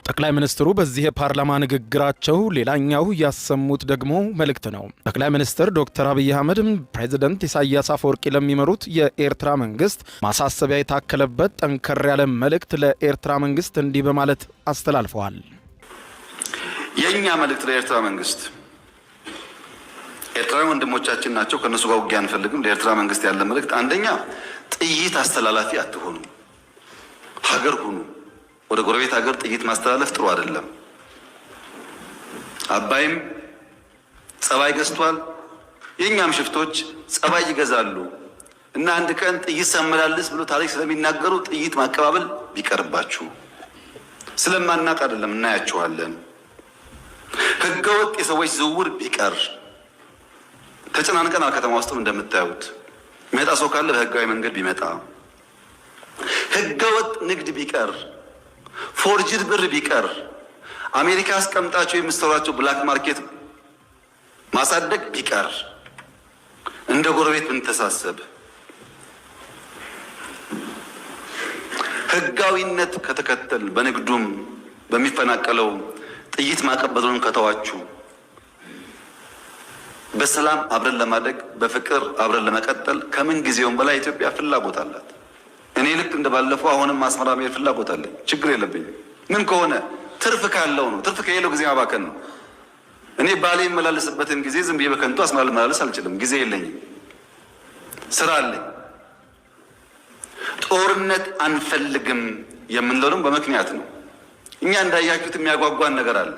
ጠቅላይ ሚኒስትሩ በዚህ የፓርላማ ንግግራቸው ሌላኛው ያሰሙት ደግሞ መልእክት ነው። ጠቅላይ ሚኒስትር ዶክተር አብይ አህመድ ፕሬዝዳንት ኢሳያስ አፈወርቂ ለሚመሩት የኤርትራ መንግስት ማሳሰቢያ የታከለበት ጠንከር ያለ መልእክት ለኤርትራ መንግስት እንዲህ በማለት አስተላልፈዋል። የኛ መልእክት ለኤርትራ መንግስት፣ ኤርትራውያን ወንድሞቻችን ናቸው፣ ከነሱ ጋር ውጊያ አንፈልግም። ለኤርትራ መንግስት ያለ መልእክት፣ አንደኛ ጥይት አስተላላፊ አትሆኑ፣ ሀገር ሁኑ። ወደ ጎረቤት ሀገር ጥይት ማስተላለፍ ጥሩ አይደለም። አባይም ጸባይ ገዝቷል፣ የኛም ሽፍቶች ጸባይ ይገዛሉ እና አንድ ቀን ጥይት ሳመላልስ ብሎ ታሪክ ስለሚናገሩ ጥይት ማቀባበል ቢቀርባችሁ። ስለማናቅ አይደለም፣ እናያችኋለን። ህገወጥ የሰዎች ዝውውር ቢቀር። ተጨናንቀናል። ከተማ ውስጥም እንደምታዩት የሚመጣ ሰው ካለ በህጋዊ መንገድ ቢመጣ፣ ህገወጥ ንግድ ቢቀር፣ ፎርጅድ ብር ቢቀር፣ አሜሪካ አስቀምጣቸው የምትሰሯቸው ብላክ ማርኬት ማሳደግ ቢቀር፣ እንደ ጎረቤት ብንተሳሰብ፣ ህጋዊነት ከተከተል፣ በንግዱም በሚፈናቀለው ጥይት ማቀበሉን ከተዋችሁ፣ በሰላም አብረን ለማደግ በፍቅር አብረን ለመቀጠል ከምን ጊዜውም በላይ ኢትዮጵያ ፍላጎት አላት። እኔ ልክ እንደባለፈው አሁንም አስመራ መሄድ ፍላጎት አለኝ። ችግር የለብኝም። ምን ከሆነ ትርፍ ካለው ነው። ትርፍ ከሌለው ጊዜ ማባከን ነው። እኔ ባሌ የመላለስበትን ጊዜ ዝም ብዬ በከንቱ አስመራ ልመላለስ አልችልም። ጊዜ የለኝም፣ ስራ አለኝ። ጦርነት አንፈልግም የምንለው ደግሞ በምክንያት ነው። እኛ እንዳያችሁት የሚያጓጓን ነገር አለ።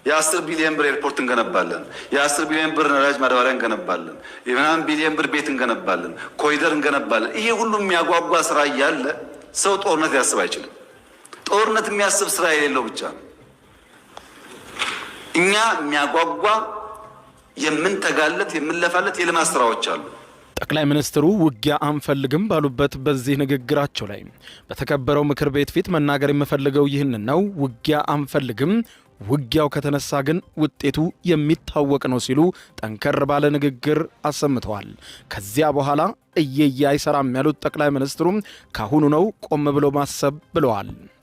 የ10 ቢሊዮን ብር ኤርፖርት እንገነባለን። የ10 ቢሊዮን ብር ነዳጅ ማዳበሪያ እንገነባለን። የ9 ቢሊዮን ብር ቤት እንገነባለን። ኮሪደር እንገነባለን። ይሄ ሁሉ የሚያጓጓ ስራ እያለ ሰው ጦርነት ሊያስብ አይችልም። ጦርነት የሚያስብ ስራ የሌለው ብቻ ነው። እኛ የሚያጓጓ የምንተጋለት የምንለፋለት የልማት ስራዎች አሉ። ጠቅላይ ሚኒስትሩ ውጊያ አንፈልግም ባሉበት በዚህ ንግግራቸው ላይ በተከበረው ምክር ቤት ፊት መናገር የምፈልገው ይህንን ነው። ውጊያ አንፈልግም፣ ውጊያው ከተነሳ ግን ውጤቱ የሚታወቅ ነው ሲሉ ጠንከር ባለ ንግግር አሰምተዋል። ከዚያ በኋላ እየየ አይሰራም ያሉት ጠቅላይ ሚኒስትሩም ካሁኑ ነው ቆም ብሎ ማሰብ ብለዋል።